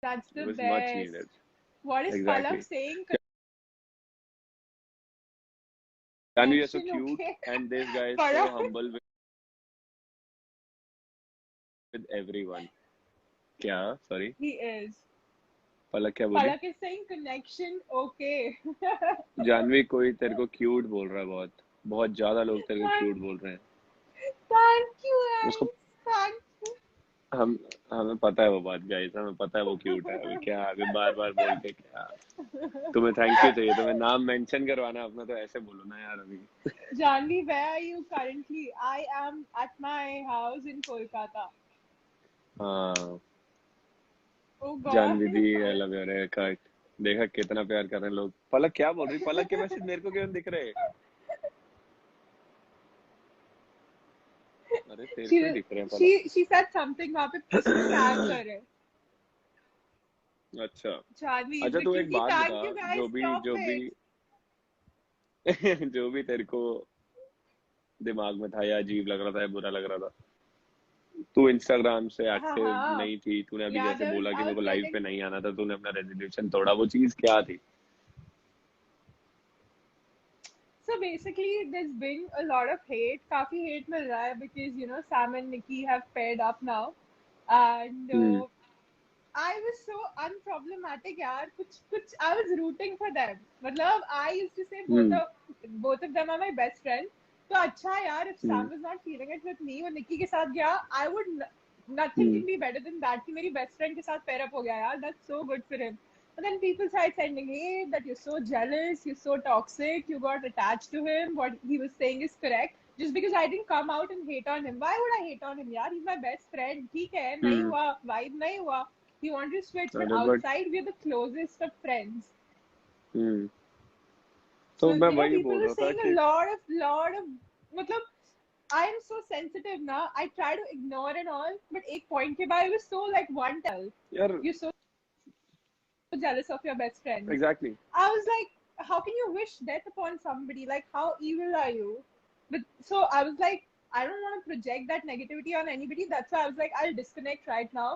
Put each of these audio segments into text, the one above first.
That's It the was much best. needed. What is Palak Exactly. saying? Janvi, you're so Connection, cute, okay. and this guy is so Palak, humble with everyone. क्या? Sorry. he is. पलक क्या बोली? Palak is saying connection, okay. Janvi, कोई तेरे को cute बोल रहा है बहुत बहुत ज्यादा लोग तेरे को thank, क्यूट बोल रहे हैं. thank you, उसको guys. Thank you. हम हमें पता है वो बात, गाइस, हमें पता है वो क्यूट है. अभी क्या, अभी बार बार बोल के क्या? तुम्हें थैंक यू चाहिए, तुम्हें नाम मेंशन करवाना है अपना, तो ऐसे बोलो ना यार अभी. Janvi, where are you currently? I am at my house in Kolkata. हाँ. Oh God. Janhvi di, I love your hair cut. देखा कितना प्यार कर रहे हैं लोग. पलक क्या बोल रही? पलक के मैसेज मेरे को क्यों दिख रहे? अरे तेरे को ही She दिख रहे हैं पलक. she said something वहाँ पे किसी को टैग करे. अच्छा. Janvi, अच्छा, तू एक क्योंकि बात बता. thank you guys. जो भी Stop जो भी it. जो भी तेरे को दिमाग में था या अजीब लग रहा था या बुरा लग रहा था, तू इंस्टाग्राम से हाँ एक्टिव हाँ. नहीं थी. तूने अभी Yeah, जैसे बोला कि I मेरे was को लाइव पे getting. नहीं आना था, तूने अपना रेजोल्यूशन तोड़ा. वो चीज क्या थी? So basically, there's been a lot of hate. काफी hate मिल रहा है because you know Sam and Nikki have paired up now, and hmm. I was so unproblematic यार. कुछ I was rooting for them. मतलब I used to say hmm. both of them are my best friends. तो अच्छा यार, if hmm. Sam was not feeling it with me, वो Nikki के साथ गया, I would nothing hmm. can be better than that कि मेरी best friend के साथ pair up हो गया यार. That's so good for him. But then people started sending hate that you're so jealous, you're so toxic, you got attached to him. What he was saying is correct. Just because I didn't come out and hate on him. Why would I hate on him, यार? He's my best friend. ठीक है, नहीं हम्म. हुआ, vibe नहीं हुआ. He wanted to switch, but अरे but. outside we're the closest of friends. हम्म. तो So मैं you know, वही people बोल are रहा था saying कि a lot of. मतलब I am so sensitive now. I try to ignore and all, but एक point के बाद I was so like one tell. यार. You're so jealous of your best friends. Exactly. I was like, how can you wish death upon somebody? Like, how evil are you? But so I was like, I don't want to project that negativity on anybody. That's why I was like, I'll disconnect right now,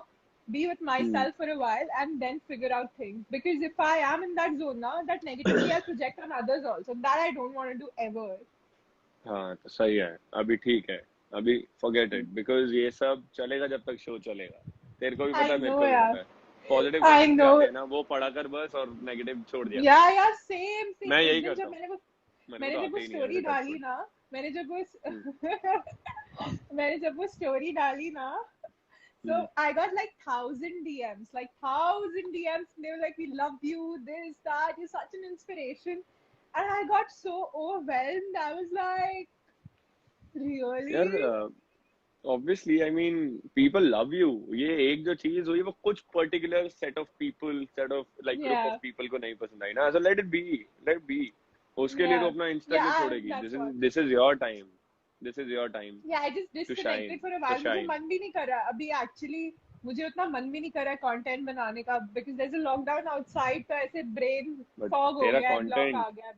be with hmm. myself for a while, and then figure out things. Because if I am in that zone now, that negativity I'll project on others also. That I don't want to do ever. हाँ, तो सही है. अभी ठीक है. अभी forget it, because ये सब चलेगा जब तक शो चलेगा. तेरे को भी पता I है, मेरे know, को भी yeah. पता है. पॉजिटिव I कमेंट्स भी आते know. हैं ना, वो पढ़ा कर बस, और नेगेटिव छोड़ दिया कर. Yeah, yeah, same, same. मैं उस यही दिन करता जब हूँ. मेरे को मैंने तो जब वो आते ही नहीं है स्टोरी वैसे, टच डाली वुड. ना, मैंने जब वो हम्म. मैंने जब वो स्टोरी डाली ना, so hmm. I got like 1,000 DMs, like 1,000 DMs. They were like, "We love you, this, that. You're such an inspiration." And I got so overwhelmed. I was like, यार, "Really?" Obviously, I mean, people love you. ये एक जो चीज हुई, वो कुछ particular set of people, set of like group of Yeah, people को नहीं पसंद आई ना. So let it be. Let be. उसके लिए तो yeah, अपना इंस्टा yeah. क्यों छोड़ेगी? That's what. This is your time. This is your time Yeah, I just to disconnected shine. for a तो while. मुझे शाइन. मन भी नहीं कर रहा अभी actually. मुझे उतना मन भी नहीं कर रहा कंटेंट बनाने का because there's a lockdown outside, तो ऐसे brain बट fog हो तेरा गया है, block कंटेंट. आ गया है.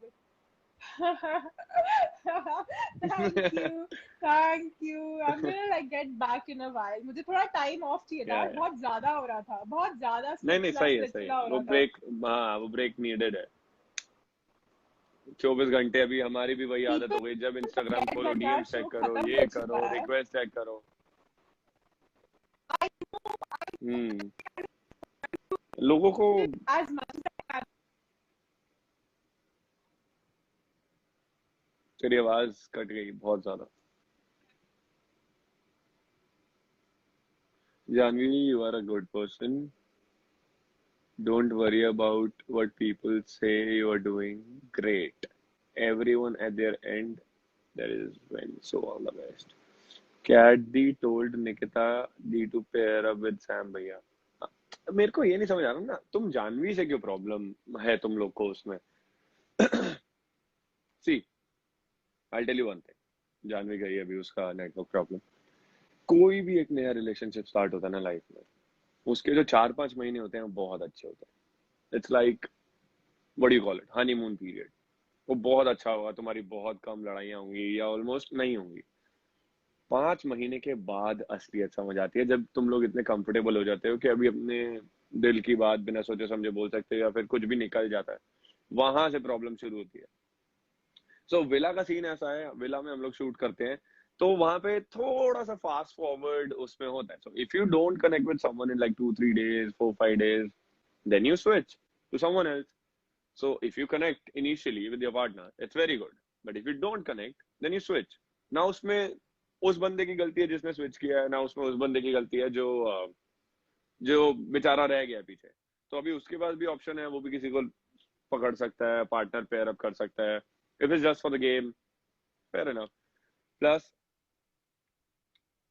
Thank you, thank you. I'm gonna like get back in a while. मुझे थोड़ा time off चाहिए था. या बहुत ज्यादा हो रहा था, बहुत ज्यादा नहीं नहीं, स्लिपस्ला सही है, सही है. स्लिपस्ला हो वो रहा था. ब्रेक. हाँ, वो ब्रेक नीडेड है. 24 घंटे. अभी हमारी भी वही आदत हो People गई. जब इंस्टाग्राम forget खोलो, that यार डीएम शो चेक करो, खत्म ये हो चुका करो, है. रिक्वेस्ट चेक करो. हम्म. लोगों को. As much as तेरी आवाज कट गई बहुत ज्यादा. Janvi, you are a good person. Don't worry about what people say you are doing great. Everyone at their end, there is when. So all the best. Cat D told Nikita D to pair up with Sam भैया. मेरे को ये नहीं समझ आ रहा ना, तुम जानवी से क्यों प्रॉब्लम है तुम लोग को उसमें? See, I tell you one thing. Jahnavi गई अभी, उसका नेटवर्क प्रॉब्लम. कोई भी एक नया रिलेशनशिप स्टार्ट होता है ना लाइफ में, उसके जो 4-5 महीने होते हैं वो बहुत अच्छे होते हैं. It's like, what you call it, honeymoon period. वो बहुत अच्छा होगा, तुम्हारी बहुत कम लड़ाइयाँ होंगी या ऑलमोस्ट नहीं होंगी. 5 महीने के बाद असलियत समझ आती है, जब तुम लोग इतने कंफर्टेबल हो जाते हो कि अभी अपने दिल की बात बिना सोचे समझे बोल सकते हो या फिर कुछ भी निकल जाता है, वहां से प्रॉब्लम शुरू होती है। सो विला का सीन ऐसा है, विला में हम लोग शूट करते हैं, तो वहां पे थोड़ा सा फास्ट फॉरवर्ड उसमें होता है। So if you don't connect with someone in like 2-3 days, 4-5 days, then you switch to someone else. So if you connect initially with your partner, it's very good. But if you don't connect, then you switch. ना उसमें उस बंदे की गलती है जिसने switch किया है, ना उसमें उस बंदे की गलती है जो बेचारा रह गया पीछे। तो अभी उसके पास भी ऑप्शन है, वो भी किसी को पकड़ सकता है, पार्टनर पेयर अप कर सकता है, if it's just for the game, fair enough. Plus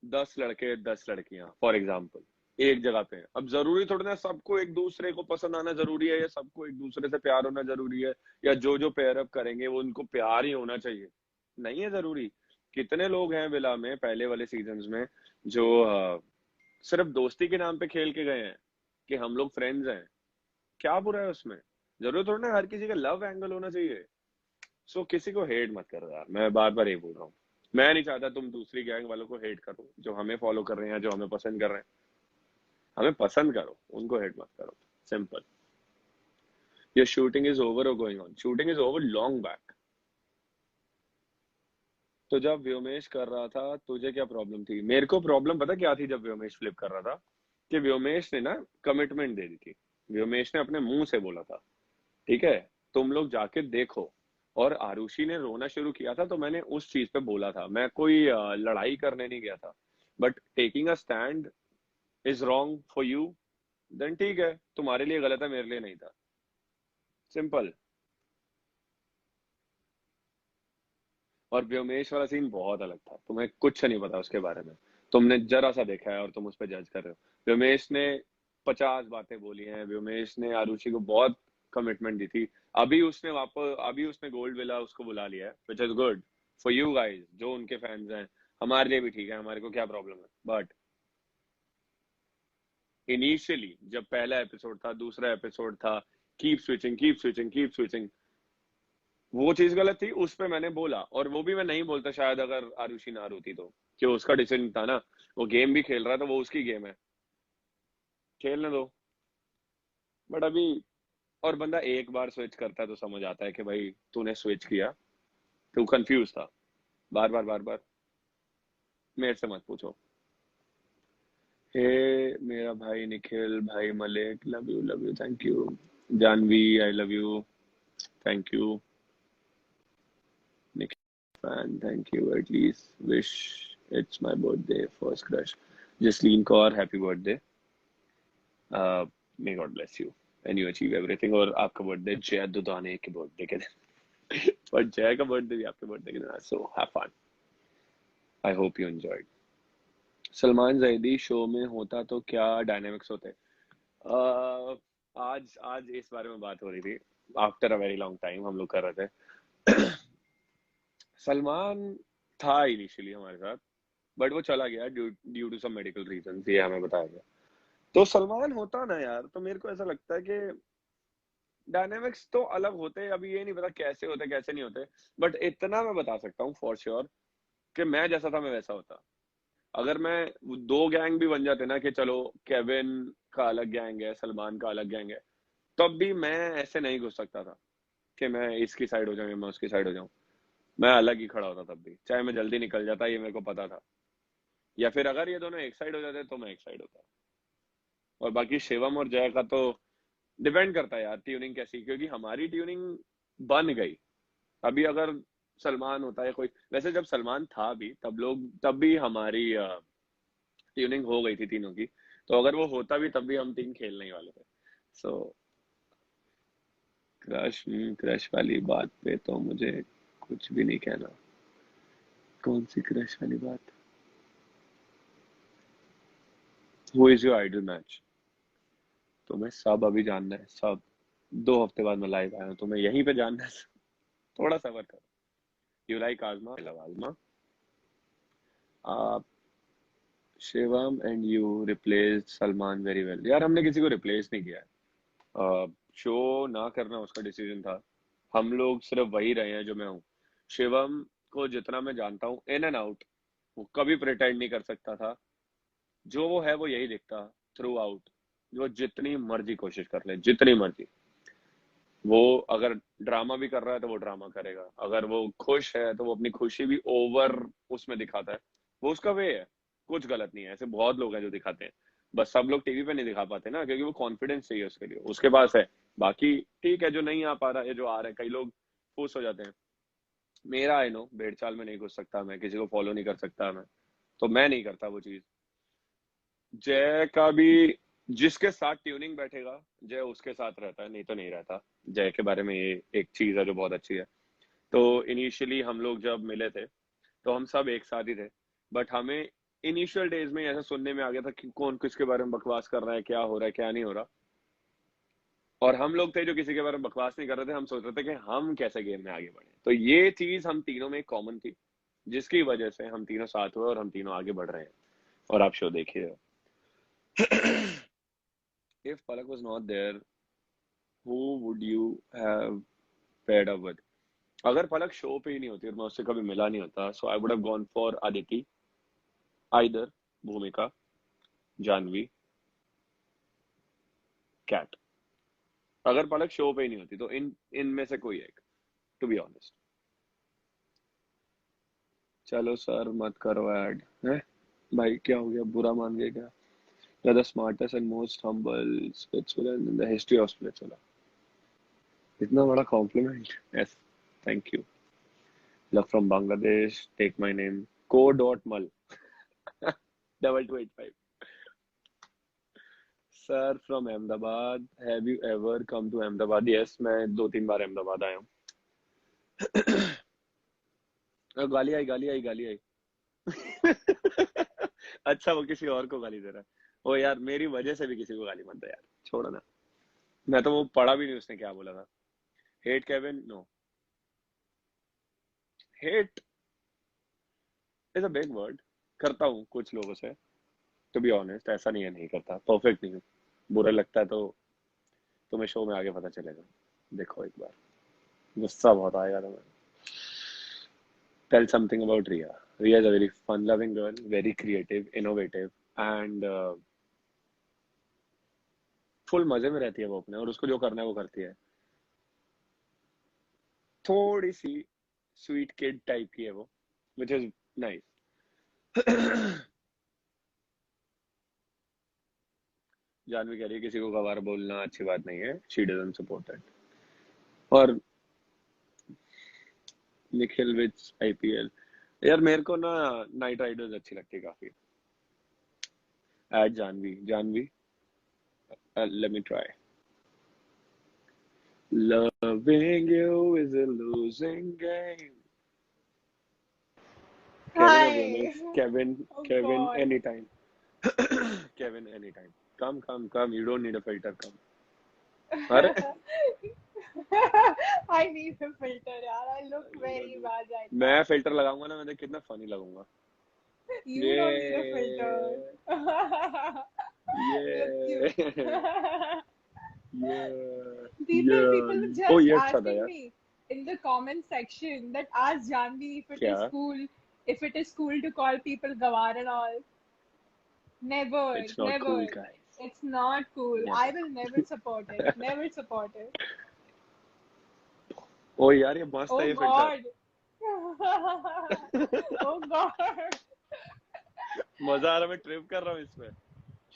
10 लड़के 10 लड़कियां फॉर एग्जाम्पल एक जगह पे हैं। अब जरूरी थोड़ी ना सबको एक दूसरे को पसंद आना जरूरी है, या सबको एक दूसरे से प्यार होना जरूरी है, या जो जो पेयर अप करेंगे वो उनको प्यार ही होना चाहिए, नहीं है जरूरी। कितने लोग हैं विला में पहले वाले सीजन्स में जो सिर्फ दोस्ती के नाम पे खेल के गए हैं कि हम लोग फ्रेंड्स हैं, क्या बुरा है उसमें? जरूरी थोड़ी ना हर किसी का लव एंगल होना चाहिए। सो किसी को हेट मत करो यार, मैं बार बार ये बोल रहा हूँ। मैं नहीं चाहता तुम दूसरी गैंग वालों को हेट करो, जो हमें फॉलो कर रहे हैं, जो हमें पसंद कर रहे हैं। हमें पसंद करो, उनको हेट मत करो, simple. Your shooting is over और going on? Shooting is over long back. तो जब व्योमेश कर रहा था तुझे क्या प्रॉब्लम थी? मेरे को प्रॉब्लम पता क्या थी जब व्योमेश फ्लिप कर रहा था, कि व्योमेश ने ना कमिटमेंट दे दी थी। व्योमेश ने अपने मुंह से बोला था, ठीक है तुम लोग जाके देखो। और आरुषि ने रोना शुरू किया था तो मैंने उस चीज पे बोला था, मैं कोई लड़ाई करने नहीं गया था। But taking a stand is wrong for you, then ठीक है, तुम्हारे लिए गलत है, मेरे लिए नहीं था, सिंपल। और व्योमेश वाला सीन बहुत अलग था, तुम्हें कुछ नहीं पता उसके बारे में। तुमने जरा सा देखा है और तुम उस पर जज कर रहे हो। व्योमेश ने 50 बातें बोली हैं, व्योमेश ने आरुषि को बहुत कमिटमेंट दी थी। अभी उसने गोल्ड विला उसको बुला लिया है, which is good for you guys जो उनके फैंस हैं। हमारे लिए भी ठीक है, हमारे को क्या प्रॉब्लम है। बट इनिशियली जब पहला एपिसोड था, दूसरा एपिसोड था, keep switching keep switching keep switching, वो चीज गलत थी, उस पे मैंने बोला। और वो भी मैं नहीं बोलता शायद अगर आरुषि ना रोती तो, कि उसका डिसीजन था ना, वो गेम भी खेल रहा था, वो उसकी गेम है, खेलने दो। बट अभी, और बंदा एक बार स्विच करता है तो समझ आता है कि भाई तूने स्विच किया, तू कंफ्यूज था, बार बार बार बार मेरे से मत पूछो। हे मेरा भाई निखिल, भाई Malik, love you thank you. Janhvi I love you, thank you. Nikhil fan thank you, at least wish it's my birthday first crush Jasleen Kaur, happy birthday, may God bless you and you achieve everything. और आपका बर्थडे जय दुदाने के बर्थडे के दिन, पर जय का birthday भी आपके बर्थडे के दिन, so have fun, I hope you enjoyed. Salman Zaidi show में होता तो क्या डायनामिक्स होते? आज आज इस बारे में बात हो रही थी, after a very long time हम लोग कर रहे थे। सलमान था इनिशियली हमारे साथ, बट वो चला गया due to some medical reason, ये हमें बताया गया। तो सलमान होता ना यार, तो मेरे को ऐसा लगता है कि डायनेमिक्स तो अलग होते, अभी ये नहीं पता कैसे होते कैसे नहीं होते। बट इतना मैं बता सकता हूँ फॉर श्योर कि मैं जैसा था मैं वैसा होता। अगर मैं दो गैंग भी बन जाते ना, कि चलो केविन का अलग गैंग है, सलमान का अलग गैंग है, तब भी मैं ऐसे नहीं घुस सकता था कि मैं इसकी साइड हो जाऊं या मैं उसकी साइड हो जाऊं। मैं अलग ही खड़ा होता तब भी, चाहे मैं जल्दी निकल जाता, ये मेरे को पता था। या फिर अगर ये दोनों एक साइड हो जाते तो मैं एक साइड होता। और बाकी शिवम और जय का तो डिपेंड करता है यार ट्यूनिंग कैसी, क्योंकि हमारी ट्यूनिंग बन गई। अभी अगर सलमान होता है कोई, वैसे जब सलमान था भी तब भी हमारी ट्यूनिंग हो गई थी तीनों की। तो अगर वो होता भी तब भी हम तीन खेलने ही वाले थे। सो क्रश क्रश वाली बात पे तो मुझे कुछ भी नहीं कहना। कौन सी क्रश वाली बात? Who is your idol match? तुम्हें सब अभी जानना है, सब 2 हफ्ते बाद मैं लाइव आया हूँ, तुम्हें यहीं पे जानना है। थोड़ा सबर करो। यू लाइक आजमा? आजमा, आप Shivam and you replace Salman very well. यार हमने किसी को रिप्लेस नहीं किया है, शो ना करना उसका डिसीजन था। हम लोग सिर्फ वही रहे हैं जो मैं हूँ। शिवम को जितना मैं जानता हूँ इन एंड आउट, वो कभी प्रिटेंड नहीं कर सकता था, जो वो है वो यही दिखता थ्रू आउट। वो जितनी मर्जी कोशिश कर ले, जितनी मर्जी, वो अगर ड्रामा भी कर रहा है तो वो ड्रामा करेगा, अगर वो खुश है तो वो अपनी खुशी भी ओवर उसमें दिखाता है, वो उसका वे है, कुछ गलत नहीं है। ऐसे बहुत लोग हैं जो दिखाते हैं, बस सब लोग टीवी पे नहीं दिखा पाते ना, क्योंकि वो कॉन्फिडेंस चाहिए उसके लिए, उसके पास है। बाकी ठीक है, जो नहीं आ पा रहा है, जो आ रहा है, कई लोग खुश हो जाते हैं। मेरा आई नो भेड़ चाल में नहीं घुस सकता मैं, किसी को फॉलो नहीं कर सकता मैं, तो मैं नहीं करता वो चीज। जय का भी, जिसके साथ ट्यूनिंग बैठेगा जय उसके साथ रहता है, नहीं तो नहीं रहता। जय के बारे में ये एक चीज है जो बहुत अच्छी है। तो इनिशियली हम लोग जब मिले थे तो हम सब एक साथ ही थे, बट हमें इनिशियल डेज में ऐसा सुनने में आ गया था कि कौन किसके बारे में बकवास कर रहा है, क्या हो रहा है, क्या नहीं हो रहा। और हम लोग थे जो किसी के बारे में बकवास नहीं कर रहे थे, हम सोच रहे थे कि हम कैसे गेम में आगे बढ़े। तो ये चीज हम तीनों में कॉमन थी, जिसकी वजह से हम तीनों साथ हुए और हम तीनों आगे बढ़ रहे हैं। और आप शो देखिए। If Palak was not there, who would you have paired up with? अगर पलक शो पे ही नहीं होती और मैं उससे कभी मिला नहीं होता, so I would have gone for Aditi, either भूमिका, जानवी, कैट। अगर पलक शो पे ही नहीं होती तो इनमें से कोई एक, टू बी ऑनेस्ट। चलो सर मत करो ऐड है भाई, क्या हो गया, बुरा मान गए क्या? You're the smartest and most humble Switzerland in the history of Switzerland. इतना बड़ा compliment, yes, thank you. Love from Bangladesh, take my name Komal 2285। Sir from Ahmedabad, have you ever come to Ahmedabad? Yes, मैं 2-3 बार अहमदाबाद आया हूँ। गाली आई, गाली आई, गाली आई। अच्छा, वो किसी और को गाली दे रहा है। ओ यार, मेरी वजह से भी किसी को गाली मत दे यार, छोड़ो ना। मैं तो वो पढ़ा भी नहीं उसने क्या बोला था। Hate Kevin, no, hate is a big word. करता हूँ कुछ लोगों से, टू बी ऑनेस्ट, ऐसा नहीं है नहीं करता, परफेक्ट नहीं हूँ। बुरा लगता है तो तुम्हें शो में आगे पता चलेगा, देखो एक बार, गुस्सा बहुत आएगा तुम्हें। Tell something about Riya. Riya is a very fun-loving girl, very creative, innovative, and full मजे में रहती है वो अपने, और उसको जो करना है वो करती है। थोड़ी सी स्वीट किड टाइप की है वो, विच इज नाइस। जानवी कह रही है किसी को गवार बोलना अच्छी बात नहीं है, शी डजंट सपोर्ट इट। और निखिल विच आईपीएल, यार मेरे को ना नाइट राइडर्स अच्छी लगती है काफी। At Janhvi, Janhvi, let me try. Loving you is a losing game. Kevin or Hi. Jonas? Kevin, Oh Kevin, God. anytime. Kevin, anytime. Come, come, come. You don't need a filter. Come. अरे I need a filter, yaar. I look very bad right now. मैं filter लगाऊंगा ना, मैं देख कितना funny लगूंगा। You don't need a filter. ये Look cute. ये ये People ये ओ just ये अच्छा था asking यार। me in the comment section that ask Janvi क्या? if it is cool to call people Gawar and all. Never, It's not cool, never. guys. It's not cool. I Never. will never support it. Never support it. ओ यार, ये मस्त है Oh ये filter. God. Oh God. मजा आ रहा है, मैं trip कर रहा हूँ इसमें।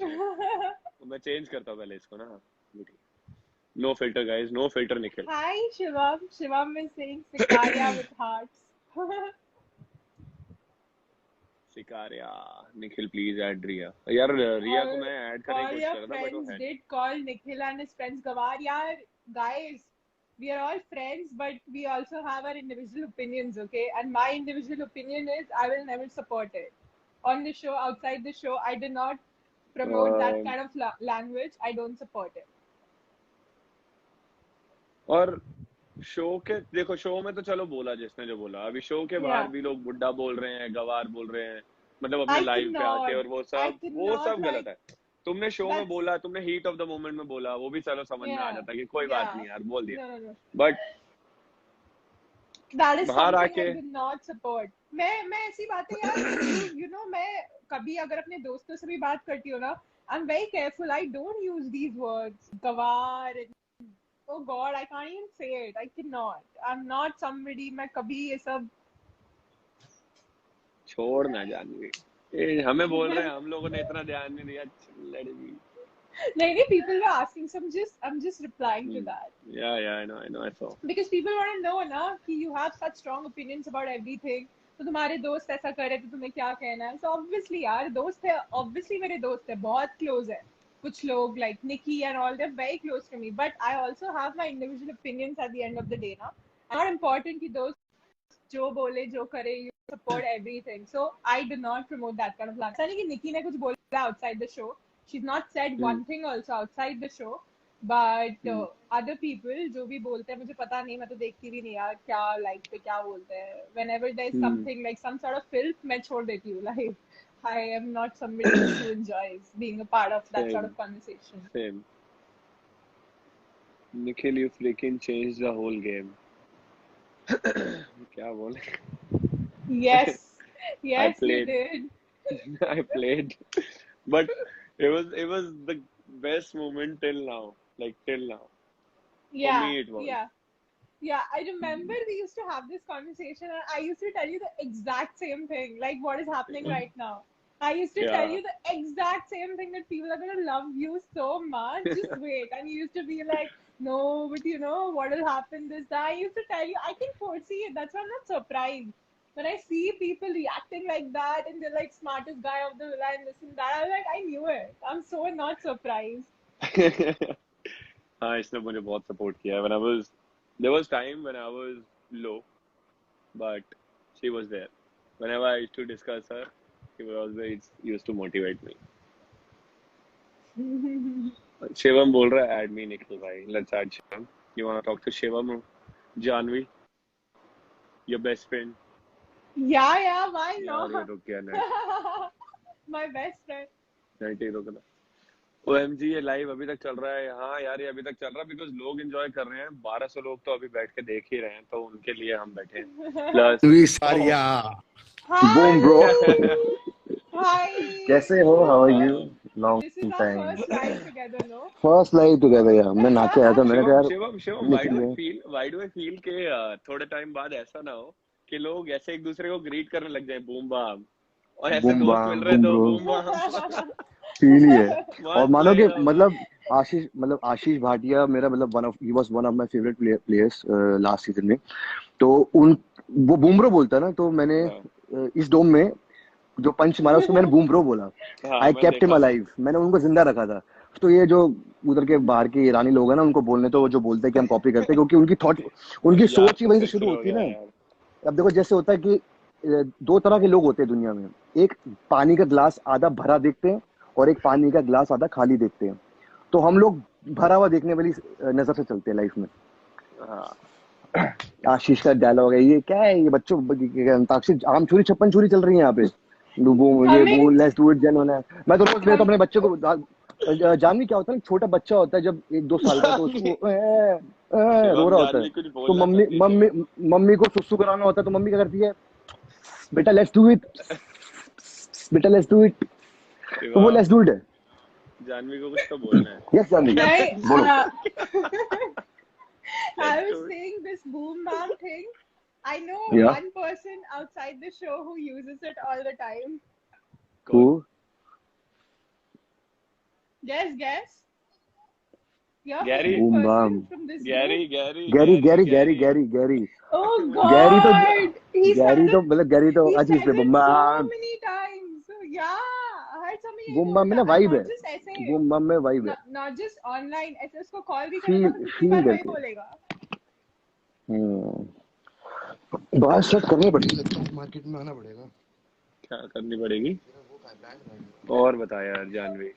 तो मैं चेंज करता हूँ पहले इसको ना। No filter guys, no filter Nikhil. Hi Shivam. Shivam is saying Sicaria with hearts. Sikaria, Nikhil please add Riya. यार रिया को all, मैं ऐड करने की all कोशिश your कर रहा था, बट वो friends है नहीं। did call Nikhil and his friends Gawar. Yeah, guys, we are all friends, but we also have our individual opinions, okay? And my individual opinion is I will never support it. On the show, outside the show, I did not promote that kind of language. I don't support it. और show के देखो, show में तो चलो बोला जिसने जो बोला, अभी शो के बाहर Yeah, भी लोग बुड्ढा बोल रहे हैं, गवार बोल रहे हैं, मतलब अपने I लाइव पे आके, cannot. और I वो cannot सब like गलत है। तुमने शो में that's बोला, तुमने हीट ऑफ द मोमेंट में बोला, वो भी चलो समझ में आ yeah, जाता है कि कोई बात yeah. नहीं यार, बोल दिया। No, no, no. But That is बाहर something I आके did not support. मैं ऐसी बातें यार you know मैं कभी अगर अपने दोस्तों से भी बात करती हूँ ना, I'm very careful. I don't use these words. Gawar and oh God, I can't even say it. I cannot. I'm not somebody. मैं कभी ये सब छोड़ ना जानवी, ये हमें बोल रहे हैं, हम लोगों ने इतना ध्यान नहीं दिया, लड़की। नहीं, people were asking, so I'm just replying to that. Yeah, I know, I saw. Because people want to know ना कि you have such strong opinions about everything. तो तुम्हारे दोस्त ऐसा करे तो तुम्हें क्या कहना है? So obviously यार दोस्त है, obviously मेरे दोस्त है, बहुत close है. कुछ लोग like Nikki and all, they're very close to me. But I also have my individual opinions at the end of the day ना. Not important कि दोस्त जो बोले जो करे, you support everything. So I do not promote that kind of language. ऐसा नहीं कि निकी ने कुछ बोला outside the show. She's not said one thing also outside the show. But other people जो भी बोलते हैं मुझे पता नहीं, मैं तो देखती भी नहीं यार क्या लाइक पे क्या बोलते हैं. Whenever there's something like some sort of filth, मैं छोड़ देती हूँ. Like I am not somebody who enjoys being a part of that sort of conversation. Same. Nikhil, you freaking changed the whole game. क्या बोले? Yes, I you played. did. I played, but it was the best moment till now. Like till now. Yeah, For me it was. Yeah, I remember we used to have this conversation and I used to tell you the exact same thing, like what is happening right now. I used to tell you the exact same thing, that people are going to love you so much. Just wait. And you used to be like, no, but you know, what will happen this, that. I used to tell you, I can foresee it. That's why I'm not surprised. When I see people reacting like that and they're like smartest guy of the villa and this and that, I'm like, I knew it. I'm so not surprised. हाँ, इसने मुझे बहुत support किया. There was time when I was low, but she was there. Whenever I used to discuss her, she was always used to motivate me. Shivam बोल रहा है, add me Nikhil भाई. Let's add Shivam. You want to talk to Shivam? Janvi, your best friend. Yeah, why not? यार ये रुक गया net. My best friend. Net ही रुक गया. OMG, ये लाइव अभी तक चल रहा है. हाँ यार, ये अभी तक चल रहा है बिकॉज लोग एंजॉय कर रहे हैं. 1200 लोग तो अभी बैठ के देख ही रहे हैं, तो उनके लिए हम बैठे हैं. Plus Boom, bro. Hi. कैसे हो? How are you? Long This is our time. first live together, no? First live together, यार. मैं नाचे आया था. मैंने कहा यार Shivam, why do I feel के थोड़े टाइम बाद ऐसा ना हो कि लोग ऐसे एक दूसरे को ग्रीट करने लग जाए, बूम बाम, और ऐसे बूम दोस्त बाम, मिल रहे तो बूम बूम बाम. फील ही है. और मानो कि मस्त मतलब आशीष भाटिया मेरा मतलब he was one of my favorite players last season में. तो वो बूमरो बोलता ना, तो मैंने इस डोम में जो पंच मारा उसको मैंने बूमरो बोला. I kept him alive. मैंने उनको जिंदा रखा था. तो ये जो उधर के बाहर के ईरानी लोग हैं ना, उनको बोलने तो वो जो बोलते हैं कि हम कॉपी करते हैं, क्योंकि उनकी थॉट, उनकी सोच ही वहीं से शुरू होती है ना. अब देखो जैसे होता है कि दो तरह के लोग होते हैं दुनिया में. एक पानी का गिलास आधा भरा देखते हैं और एक पानी का गिलास आधा खाली देखते हैं. तो हम लोग भरा हुआ देखने वाली नजर से चलते हैं लाइफ में. आशीष का डायलॉग है ये, क्या है ये बच्चों, अंताक्षरी आम चोरी छप्पन चोरी चल रही है यहाँ पे. वो लेट्स डू इट जन होना है. मैं तो रोज अपने बच्चे को, जानवी क्या होता है, छोटा बच्चा होता है जब 1-2 साल का, तो उसको रो रहा होता है, तो मम्मी को सुसु कराना होता है, तो मम्मी क्या करती है, बेटा लेट्स डू इट, बेटा लेट्स डू इट. तो वो लेट्स डू इट है. जानवी को कुछ तो बोलना है. यस जानवी बोलो. I was saying this boom bam thing. I know one person outside the show who uses it all the time. Who? Gary. Guess. Yeah. Boom bam. Gary. Oh God. Gary तो मतलब Gary तो अच्छी से boom bam. So many times. Yeah. Boom bam में ना vibe है. Boom bam में vibe है. Not just online. ऐसे उसको कॉल भी करेगा तो कितनी बार वही बोलेगा. बात स्टार्ट करनी पड़ेगी. मार्केट में आना पड़ेगा. क्या करनी पड़ेगी? और बता यार Janvi.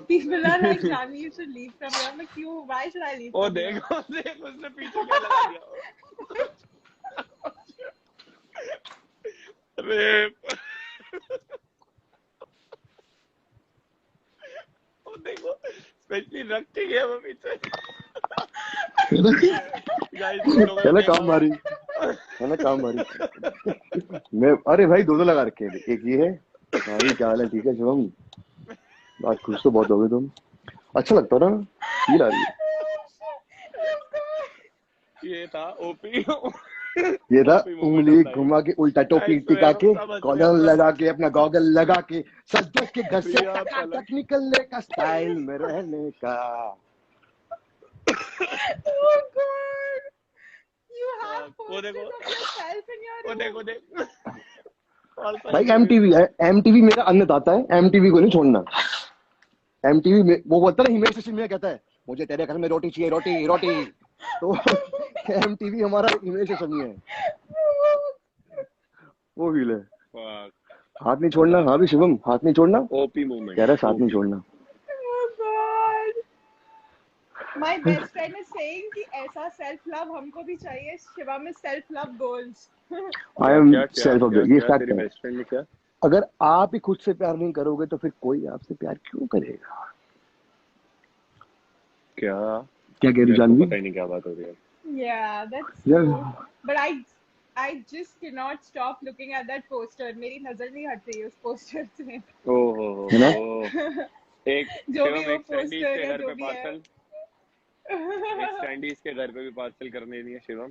People are like, Janvi, you should leave from here. मैं क्यों? Why should I leave? ओ देख उसने पीछे क्या लगा दिया. अरे ओ देखो स्पेशली रखती है वो पीछे. चलो काम मारी. मैं अरे भाई दोनों लगा रखे हैं. एक ये है भाई क्या हाल है? ठीक है शिवम? आज खुश तो बहुत हो गए तुम। अच्छा लगता ना, फील आ रही है। ये था ओपी ये था ओपी मोमेंट ऑफ उंगली लाइफ। घुमा के उल्टा टोपी आई टिका स्वेयर के, समझ गया कॉलर मैं। लगा के, अपना गॉगल लगा के, सज धज के घर से प्रिया पलक। टकाटक निकलने का, स्टाइल में रहने का। Oh God! You have वो देखो, posters of yourself in your वो देखो room. देख और भाई सही एमटीवी है, एमटीवी मेरा अन्नदाता है, एमटीवी को नहीं छोड़ना। एमटीवी में वो बोलता है ना, हिमेश रेशमिया कहता है मुझे तेरे घर में रोटी चाहिए, रोटी रोटी। तो एमटीवी हमारा हिमेश रेशमिया है, वो फील है। फक हाथ नहीं छोड़ना। हाँ भी शिवम, हाथ नहीं छोड़ना ओपी कह मोमेंट रहा है, साथ नहीं ओपी। छोड़ना। Oh God! My best friend is saying कि ऐसा self love हमको भी चाहिए. शिवा में self love goals. आई क्या एम क्या क्या सेल्फ क्या अवेयर, ये क्या फैक्ट तेरी है। बेस्ट फ्रेंड ने क्या? अगर आप ही खुद से प्यार नहीं करोगे तो फिर कोई आपसे प्यार क्यों करेगा? क्या क्या कह रही मेरे को जानवी? पता ही नहीं क्या बात हो रही है। Yeah, that's यार true. But I just cannot stop looking at that poster. मेरी नजर नहीं हट रही है उस poster से. ओहो है ना, एक जो भी शिवम, वो एक सैंडीज poster के या घर जो पे भी है. पार्सल, एक सैंडीज के घर पे भी पार्सल करने नहीं है शिवम।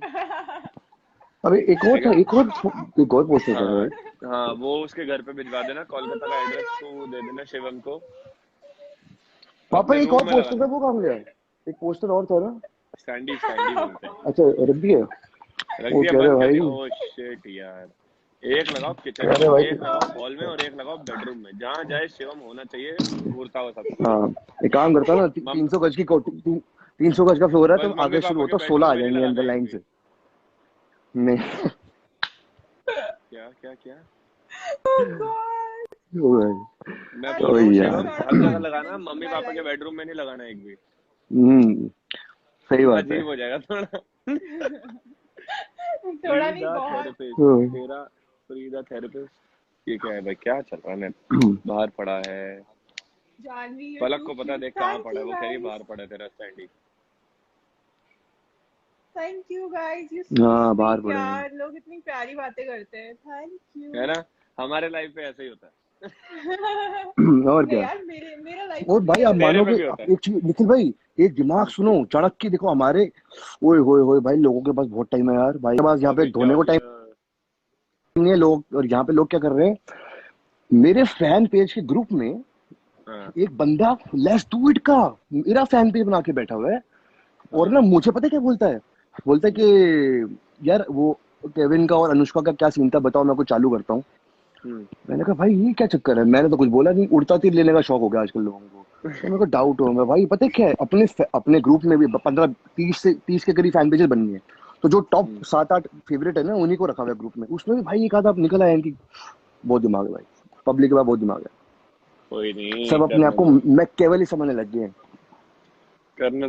अबे एक और ठीक था, है। एक और पोस्टर था हाँ भाई। हाँ, वो उसके घर पे भिजवा देना, Oh कोलकाता का God, एड्रेस one तो दे more. देना शिवम को, पापा अपने एक और रूम में पोस्टर था, लगाना। वो कहाँ गया? एक पोस्टर और था ना। सैंडी सैंडी बोलते हैं। अच्छा रख दिया। रख वो दिया, कह रहे बंद कर भाई, दिया। ओह शिट यार, एक लगाओ किचन कह में, रहे भाई, एक लगाओ हॉल में और एक लगाओ बेडरूम में, जहाँ जाए शिवम होना चाहिए घूरता हुआ सबके साथ। हाँ एक काम करता ना, मम 300 गज की कोठी, 300 गज का फ्लोर है, तो बस मम्मी आगे शुरू पापा के होता, 16 बेडरूम आ में नहीं जाएंगे लगाना अंदर है एक लाइन भी। से। नहीं क्या क्या क्या? Oh God, ओ भाई, मैं I'm बोल ओ रहा हूँ missing यार, Shivam, a lot her of जगह लगाना, confidence in मम्मी my पापा के life. बेडरूम में नहीं लगाना एक भी। सही बात है। अजीब हो जाएगा थोड़ा। थोड़ा नहीं, फ्रीदा बहुत. थेरेपिस्ट, ओ, तेरा फ्रीदा थेरेपिस्ट। ये क्या है भाई, क्या चल रहा है? मैं बाहर पड़ा है, Janvi, you're पलक too को पता है, cute. देख कहाँ Thank पड़ा है, you वो कह रही है guys. बाहर पड़ा है तेरा standi. Thank you guys. You're so हाँ बाहर sweet पड़े हैं। यार. लोग इतनी प्यारी बातें करते हैं. Thank है you. ना, हमारे लाइफ पे ऐसे ही होता है। और नहीं क्या। यार, मेरा लाइफ और तो भाई क्लियर आप है. तेरे पे मानोगे, भी होता है। एक चीज निखिल भाई, एक दिमाग सुनो, चढ़क के देखो हमारे। ओए होए होए भाई, लोगों के पास बहुत टाइम है यार, भाई के पास यहाँ पे अभी धोने को टाइम जालिया। नहीं है लोग। और यहाँ पे लोग क्या कर रहे हैं, मेरे फैन पेज के ग्रुप में हाँ एक बंदा लेट्स डू इट का मेरा फैन पेज बना के बैठा हुआ है। और ना हाँ। मुझे पता है क्या बोलता है, बोलता है कि यार वो केविन का और अनुष्का का क्या सीन था बताओ, मैं कुछ चालू करता हूँ। मैंने कहा भाई ये क्या चक्कर है, मैंने तो कुछ बोला नहीं, उड़ता तीर लेने का शौक हो गया आजकल लोगों को। तो मेरे को डाउट हो गया भाई, पता है क्या है, अपने ग्रुप में भी 15-30 के करीब फैन पेजेस बननी है। तो जो टॉप 7-8 फेवरेट है ना, उन्हीं को रखा हुआ है ग्रुप में। उसमें भी भाई एक आधा निकल आया कि बहुत दिमाग है भाई, पब्लिक के पास बहुत दिमाग है। कोई नहीं, सब अपने आप करने को दो, मैं केवल ही समझने लग गए हैं। करने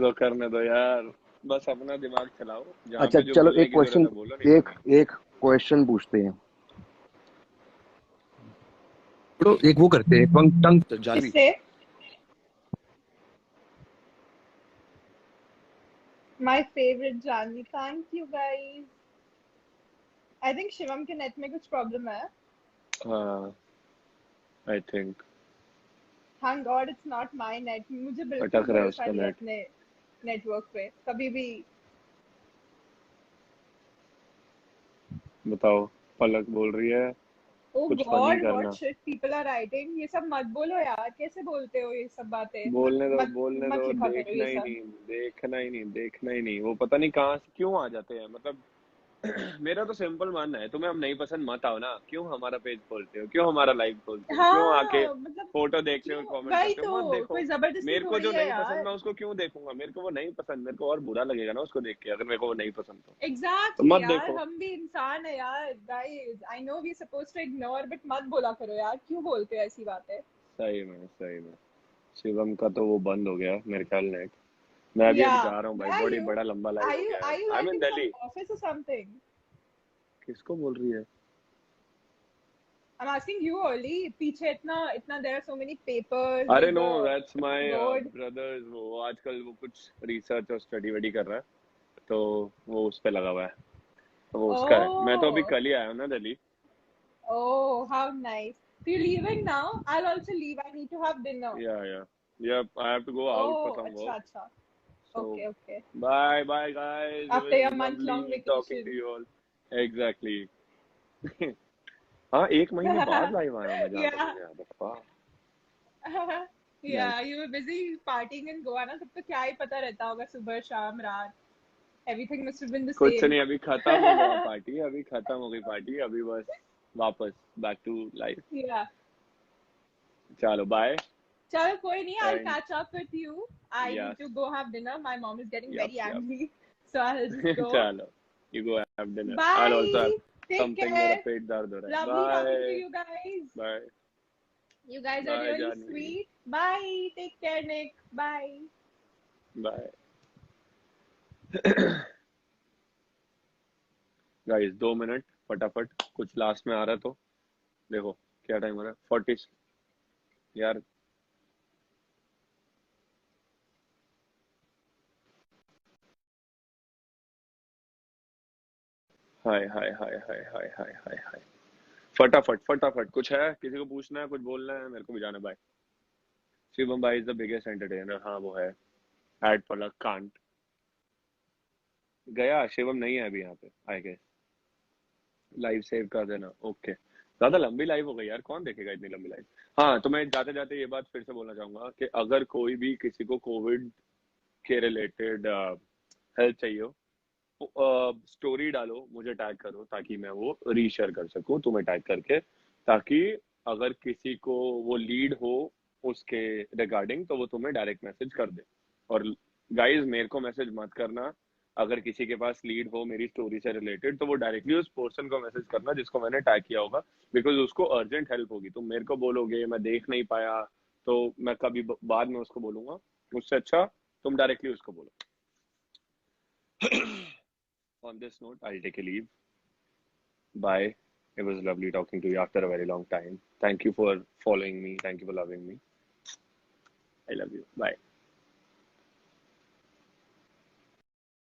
दो यार, बस अपना दिमाग चलाओ, जहाँ अच्छा पे जो चलो बोलने एक की जरूरत क्वेश्चन, है बोलो, नहीं तो एक नहीं। एक क्वेश्चन पूछते हैं। तो एक वो करते हैं, टंग जानवी। किससे? My favorite Janvi. Thank you guys. I think Shivam के नेट में कुछ प्रॉब्लम है. हाँ I think Thank God it's not my net. मुझे बिल्कुल अटक रहा है भरोसा उसका नहीं है नेट। अपने नेटवर्क पे कभी भी. बताओ, पलक बोल रही है Oh कुछ फनी God, करना। what shit people are writing. ये सब मत बोलो यार. कैसे बोलते हो ये सब बातें? मत बोलने दो मत बोलने मत दो, लिखा करो ये सब. देखना ही नहीं, वो पता नहीं कहाँ से क्यों आ जाते हैं, मतलब मेरा तो सिंपल मानना है, तुम्हें हम नहीं पसंद मत आओ ना, क्यों हमारा पेज खोलते हो, क्यों हमारा लाइव खोलते हो, क्यों आके हाँ मतलब फोटो देखते हो, क्यों? कमेंट वही करते हो, मत तो, देखो। कोई जबरदस्ती मेरे को जो थोड़ी है नहीं पसंद यार. मैं उसको क्यों देखूंगा, मेरे को वो नहीं पसंद, मेरे को और बुरा लगेगा ना उसको देख के, अगर मेरे को वो नहीं पसंद तो Exactly मत यार, देखो। हम भी इंसान है यार. Guys, I know we supposed to ignore, but मत बोला करो यार. क्यों बोलते हो ऐसी बातें? सही में शिवम का तो वो बंद हो गया मेरे ख्याल नेट। मैं भी अब Yeah. जा रहा हूँ भाई, Where are बड़ी you? बड़ा लंबा लाइव हो गया है। Are you I am like in in some Delhi. office or something? किसको बोल रही है? I'm asking you only. पीछे इतना इतना there are so many papers. अरे There's no, a that's my board. Brothers, वो आजकल वो कुछ रिसर्च और स्टडी वडी कर रहा है, तो वो उस पे लगा हुआ है, तो वो उसका है। मैं तो अभी Oh, कल ही आया हूँ ना Delhi. oh, how nice. So you're leaving now? I'll also leave. I need to have dinner. Yeah. Yep, I have to go out for Oh, some acha, work. acha. So Okay. bye guys. It After your was month-long lovely talking to vacation. you all. Exactly. हाँ, 1 महीने बाद live आया हूँ मैं, जहाँ तक Yeah. मुझे याद है। वाह, Yeah, nice. you were busy partying in Goa ना, तब तो क्या ही पता रहता होगा सुबह शाम रात. Everything must have been the कुछ same. नहीं, अभी खत्म हो गया पार्टी, अभी खत्म हो गई पार्टी, अभी बस वापस बैक टू लाइफ। Yeah. चलो बाय चलो कोई नहीं, I'll and catch up with you. I need yes, to go have dinner. My mom is getting very yep। angry, so I'll just go. चलो, you go have dinner, I'll also have Bye. Take something, मेरा care. पेट दर्द हो रहा है। Lovely talking to you guys. Bye You guys are bye really Janvi, sweet. Bye. Take care, Nick. Bye. Bye. Guys 2 minute फटाफट, कुछ last में आ रहा है तो देखो क्या टाइम हो रहा है, 40 यार। हाय फटाफट कुछ है, किसी को पूछना है, कुछ बोलना है, मेरे को भी जाना है। बाय। शिवम भाई इज द बिगेस्ट एंटरटेनर, हाँ वो है। एड पलक कांट गया, शिवम नहीं है अभी यहाँ पे आई गेस। लाइव सेव कर देना, ओके। ज्यादा लंबी लाइव हो गई यार, कौन देखेगा इतनी लंबी लाइव। हाँ, तो मैं जाते जाते ये बात फिर से बोलना चाहूंगा कि अगर कोई भी किसी को कोविड के रिलेटेड हेल्प चाहिए हो, स्टोरी डालो, मुझे टैग करो ताकि मैं वो रीशेयर कर सकूं, तुम्हें टैग करके, ताकि अगर किसी को वो लीड हो उसके रिगार्डिंग तो वो तुम्हें डायरेक्ट मैसेज कर दे। और गाइस मेरे को मैसेज मत करना, अगर किसी के पास लीड हो मेरी स्टोरी से रिलेटेड तो वो डायरेक्टली उस पर्सन को मैसेज करना जिसको मैंने टैग किया होगा, बिकॉज उसको अर्जेंट हेल्प होगी। तुम मेरे को बोलोगे मैं देख नहीं पाया तो मैं कभी बाद में उसको बोलूंगा, उससे अच्छा तुम डायरेक्टली उसको बोलो। On this note, I'll take a leave. Bye. It was lovely talking to you after a very long time. Thank you for following me. Thank you for loving me. I love you. Bye.